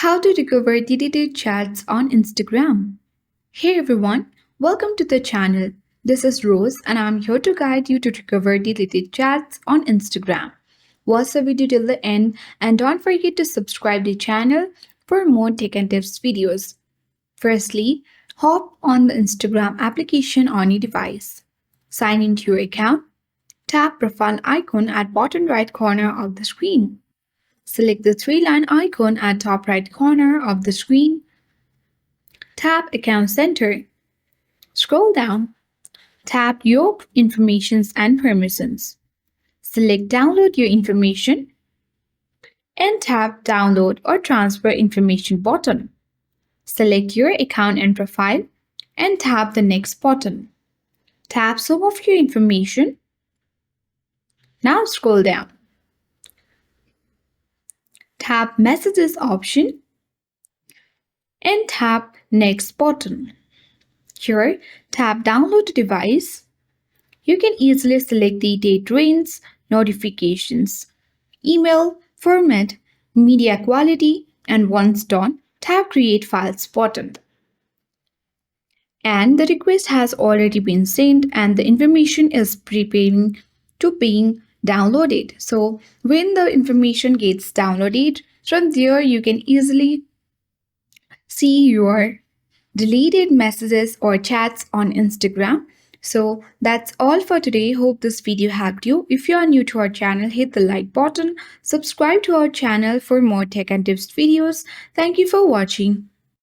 How to recover deleted chats on Instagram. Hey everyone, welcome to the channel. This is Rose and I'm here to guide you to recover deleted chats on Instagram. Watch the video till the end and don't forget to subscribe the channel for more tech and tips videos. Firstly, hop on the Instagram application on your device. Sign into your account. Tap profile icon at bottom right corner of the screen. Select the three-line icon at top right corner of the screen. Tap Account Center. Scroll down. Tap Your Informations and Permissions. Select Download Your Information and tap Download or Transfer Information button. Select your account and profile and tap the Next button. Tap some of your information. Now scroll down. Tap Messages option and tap Next button. Here, tap Download device. You can easily select the date range, notifications, email, format, media quality, and once done, tap Create Files button. And the request has already been sent and the information is preparing to being downloaded. So when the information gets downloaded, from there you can easily see your deleted messages or chats on Instagram. So that's all for today. Hope this video helped you. If you are new to our channel, hit the like button, subscribe to our channel for more tech and tips videos. Thank you for watching.